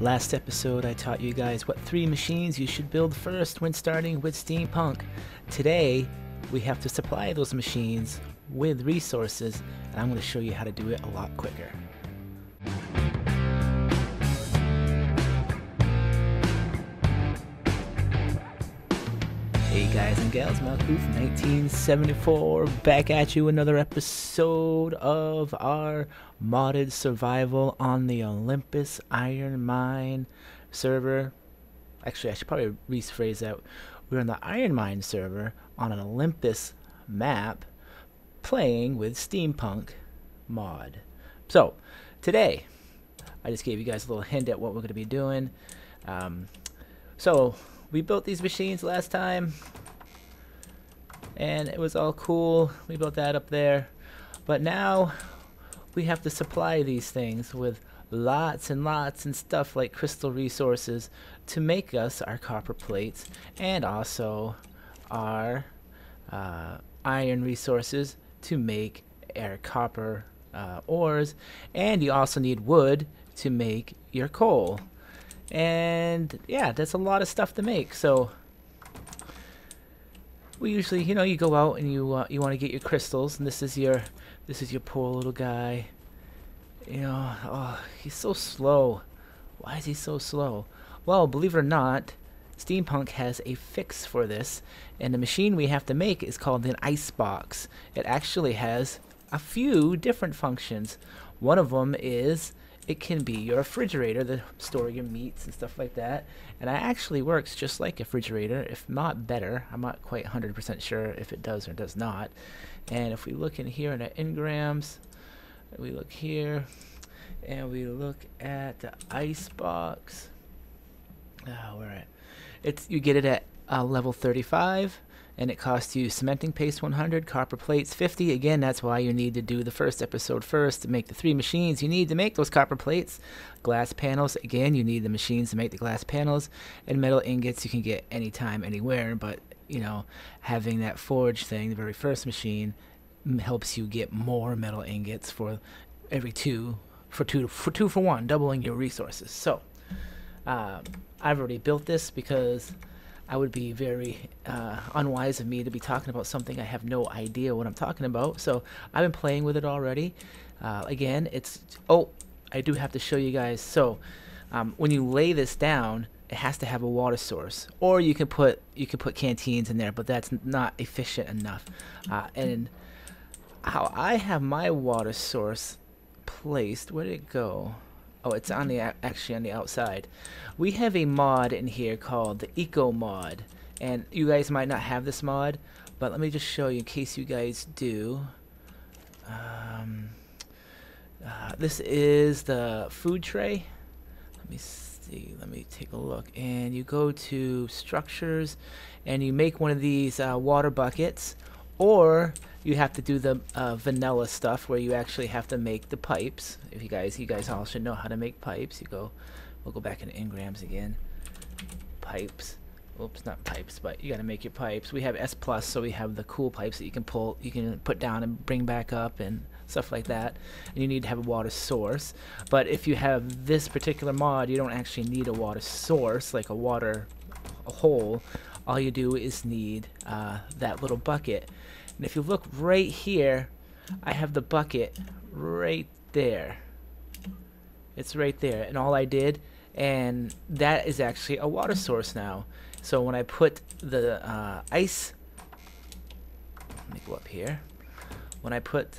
Last episode I taught you guys what 3 machines you should build first when starting with Steampunk. Today we have to supply those machines with resources, and I'm going to show you how to do it a lot quicker. Hey guys and gals, Malkoof 1974 back at you, another episode of our modded survival on the Olympus IronMine server. Actually, I should probably rephrase that. We're on the IronMine server on an Olympus map playing with Steampunk mod. So today I just gave you guys a little hint at what we're going to be doing. So we built these machines last time, and it was all cool. We built that up there. But now we have to supply these things with lots and lots and stuff like crystal resources to make us our copper plates, and also our iron resources to make our copper ores. And you also need wood to make your coal. And yeah, that's a lot of stuff to make. So we usually, you go out and you want to get your crystals, and this is your poor little guy. Oh, he's so slow. Why is he so slow? Well, believe it or not, Steampunk has a fix for this, and the machine we have to make is called an ice box. It actually has a few different functions. One of them is it can be your refrigerator to store your meats and stuff like that, and it actually works just like a refrigerator, if not better. I'm not quite 100% sure if it does or does not. And if we look in here in the engrams, we look here and we look at the ice box. You get it at level 35. And it costs you cementing paste 100, copper plates 50. Again, that's why you need to do the first episode first to make the 3 machines you need to make those copper plates. Glass panels, again, you need the machines to make the glass panels. And metal ingots you can get anytime, anywhere. But, having that forge thing, the very first machine, helps you get more metal ingots for every 2 for 1, doubling your resources. So, I've already built this because I would be very unwise of me to be talking about something I have no idea what I'm talking about. So I've been playing with it already. Again, I do have to show you guys. So when you lay this down, it has to have a water source, or you can put canteens in there, but that's not efficient enough. And how I have my water source placed, where did it go? Oh, it's on actually on the outside. We have a mod in here called the Eco mod, and you guys might not have this mod, but let me just show you in case you guys do. This is the food tray. Let me see. Let me take a look. And you go to structures, and you make one of these water buckets, or you have to do the vanilla stuff where you actually have to make the pipes. If you guys all should know how to make pipes. We'll go back into engrams again. Pipes. Oops, not pipes, but you got to make your pipes. We have S+, so we have the cool pipes that you can put down and bring back up and stuff like that. And you need to have a water source. But if you have this particular mod, you don't actually need a water source, like a hole. All you do is need that little bucket. And if you look right here, I have the bucket right there. It's right there, and all I did, and that is actually a water source now. So when I put the ice, let me go up here. When I put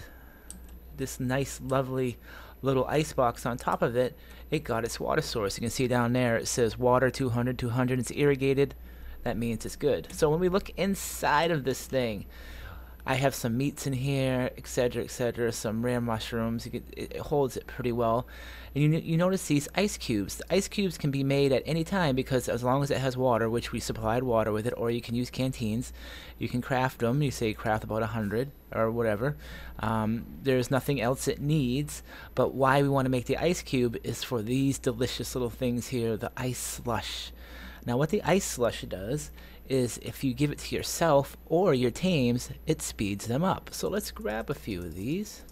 this nice, lovely little ice box on top of it, it got its water source. You can see down there it says water 200, 200. It's irrigated. That means it's good. So when we look inside of this thing, I have some meats in here, etc., some rare mushrooms. It holds it pretty well. And you notice these ice cubes. The ice cubes can be made at any time, because as long as it has water, which we supplied water with it, or you can use canteens, you can craft them. You say craft about 100 or whatever. There's nothing else it needs, but why we want to make the ice cube is for these delicious little things here, the ice slush. Now what the ice slush does is if you give it to yourself or your tames, it speeds them up. So let's grab a few of these.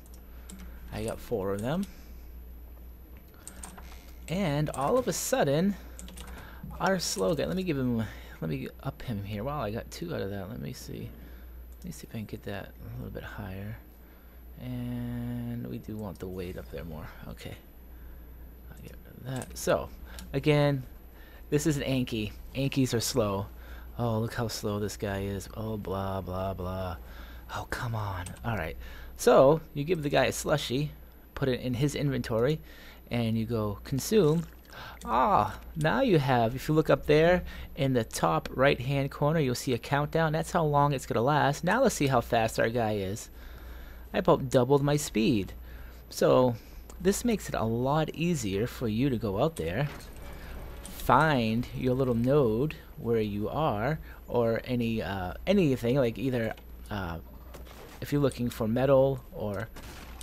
I got 4 of them. And all of a sudden, our slogan, let me up him here. Wow, I got 2 out of that. Let me see if I can get that a little bit higher. And we do want the weight up there more. Okay, I'll get rid of that. So, again, this is an Anki. Ankies are slow. Oh, look how slow this guy is. Oh, blah, blah, blah. Oh, come on. Alright, so you give the guy a slushy, put it in his inventory, and you go consume. Ah, now you have, if you look up there in the top right hand corner, you'll see a countdown. That's how long it's going to last. Now let's see how fast our guy is. I about doubled my speed. So this makes it a lot easier for you to go out there, find your little node where you are, or anything, like either if you're looking for metal or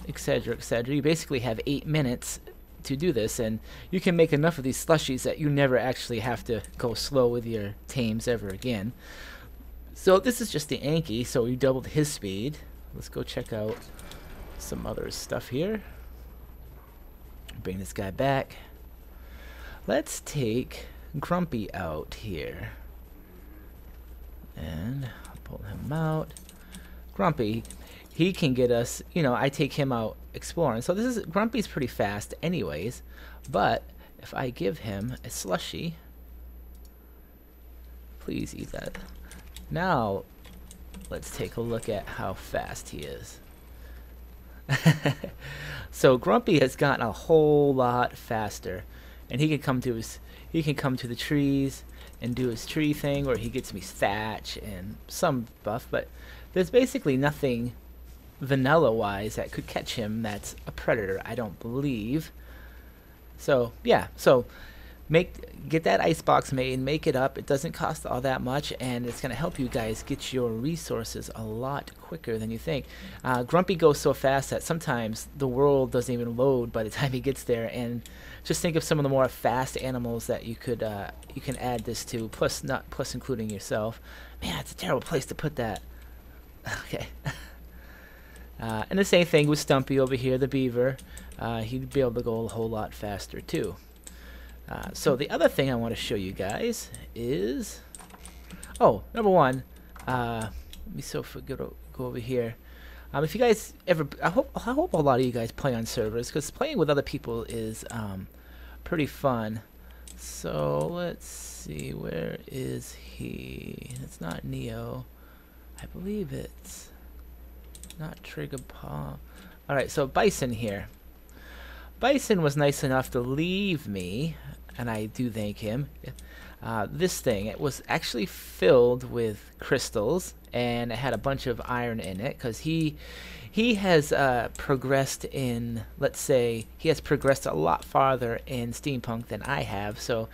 etc, etc. You basically have 8 minutes to do this, and you can make enough of these slushies that you never actually have to go slow with your tames ever again. So this is just the Anki, so we doubled his speed. Let's go check out some other stuff here. Bring this guy back. Let's take Grumpy out here. And I'll pull him out. Grumpy, he can get us, you know, I take him out exploring. So this is, Grumpy's pretty fast anyways, but if I give him a slushy, please eat that. Now, let's take a look at how fast he is. So Grumpy has gotten a whole lot faster, and he can come to the trees and do his tree thing, or he gets me thatch and some buff, but there's basically nothing vanilla wise that could catch him that's a predator, I don't believe. So yeah, so get that icebox made, make it up. It doesn't cost all that much, and it's going to help you guys get your resources a lot quicker than you think. Grumpy goes so fast that sometimes the world doesn't even load by the time he gets there, and just think of some of the more fast animals that you could you can add this to, plus including yourself. Man, it's a terrible place to put that. Okay. And the same thing with Stumpy over here, the beaver. He'd be able to go a whole lot faster too. So the other thing I want to show you guys is, oh, number one, let me go over here. If you guys ever, I hope a lot of you guys play on servers, because playing with other people is pretty fun. So let's see, where is he? It's not Neo. I believe it's not Trigger Paw. Alright, so Bison here. Bison was nice enough to leave me, and I do thank him. This thing, it was actually filled with crystals, and it had a bunch of iron in it, because he has progressed in, let's say, he has progressed a lot farther in steampunk than I have, so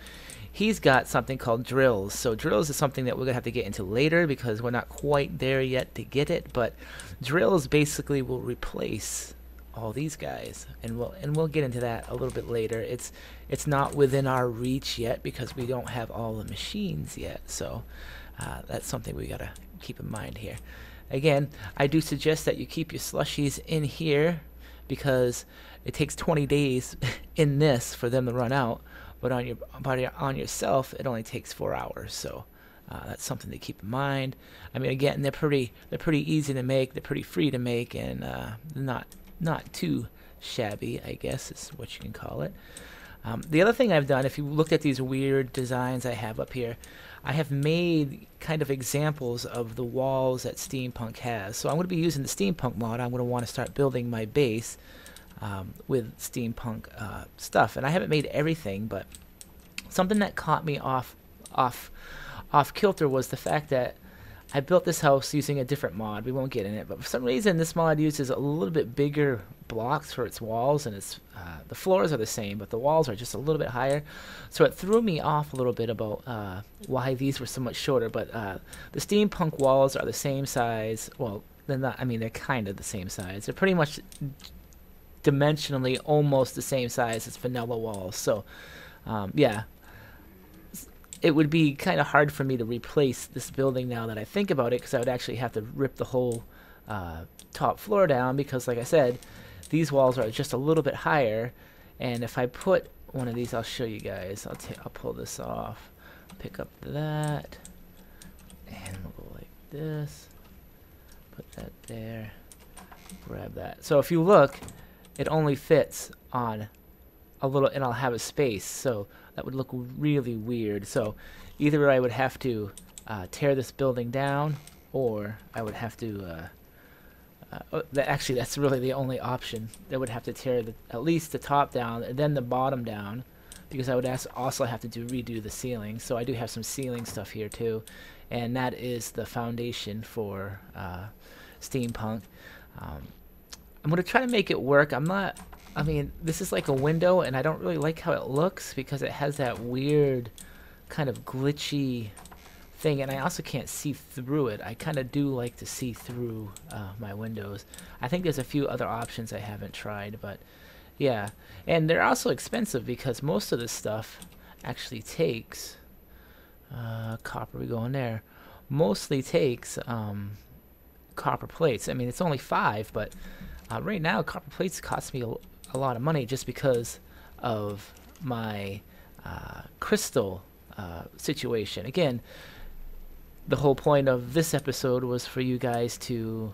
he's got something called drills. So drills is something that we're going to have to get into later, because we're not quite there yet to get it, but drills basically will replace all these guys, and we'll get into that a little bit later. It's not within our reach yet because we don't have all the machines yet, so that's something we gotta keep in mind here. Again, I do suggest that you keep your slushies in here, because it takes 20 days in this for them to run out, but on yourself it only takes 4 hours. So that's something to keep in mind. I mean, again, they're pretty easy to make, they're pretty free to make, and not too shabby, I guess is what you can call it. The other thing I've done, if you looked at these weird designs I have up here, I have made kind of examples of the walls that Steampunk has. So I'm going to be using the Steampunk mod. I'm going to want to start building my base with Steampunk stuff. And I haven't made everything, but something that caught me off kilter was the fact that I built this house using a different mod. We won't get in it, but for some reason this mod uses a little bit bigger blocks for its walls, and its the floors are the same, but the walls are just a little bit higher. So it threw me off a little bit about why these were so much shorter. But the steampunk walls are the same size. Well, they're not. I mean, they're kind of the same size. They're pretty much dimensionally almost the same size as vanilla walls. So yeah. It would be kind of hard for me to replace this building now that I think about it, because I would actually have to rip the whole top floor down, because like I said, these walls are just a little bit higher, and if I put one of these. I'll show you guys. I'll pull this off. Pick up that, and we'll go like this. Put that there. Grab that. So if you look, it only fits on a little, and I'll have a space. So that would look really weird. So either I would have to tear this building down, or I would have to. Actually, that's really the only option. They would have to tear at least the top down and then the bottom down, because I would also have to redo the ceiling. So I do have some ceiling stuff here too, and that is the foundation for Steampunk. I'm gonna try to make it work. I mean, this is like a window, and I don't really like how it looks because it has that weird kind of glitchy thing, and I also can't see through it. I kind of do like to see through my windows. I think there's a few other options I haven't tried, but yeah. And they're also expensive because most of this stuff actually takes copper. We go in there. Mostly takes copper plates. I mean, it's only 5, but right now copper plates cost me a lot of money just because of my crystal situation. Again, the whole point of this episode was for you guys to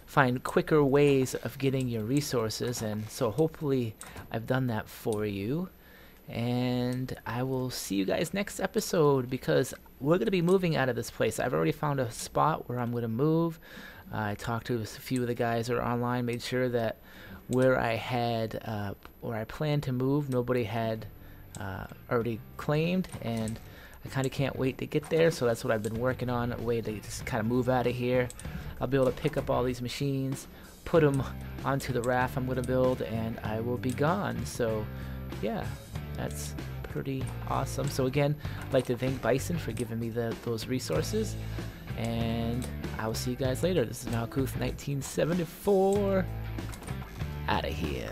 find quicker ways of getting your resources, and so hopefully I've done that for you. And I will see you guys next episode, because we're going to be moving out of this place. I've already found a spot where I'm going to move. I talked to a few of the guys that are online, made sure that where I planned to move, nobody had already claimed, and I kind of can't wait to get there. So that's what I've been working on, a way to just kind of move out of here. I'll be able to pick up all these machines, put them onto the raft I'm going to build, and I will be gone. So yeah, that's pretty awesome. So again, I'd like to thank Bison for giving me those resources, and I will see you guys later. This is Malkuth 1974, out of here.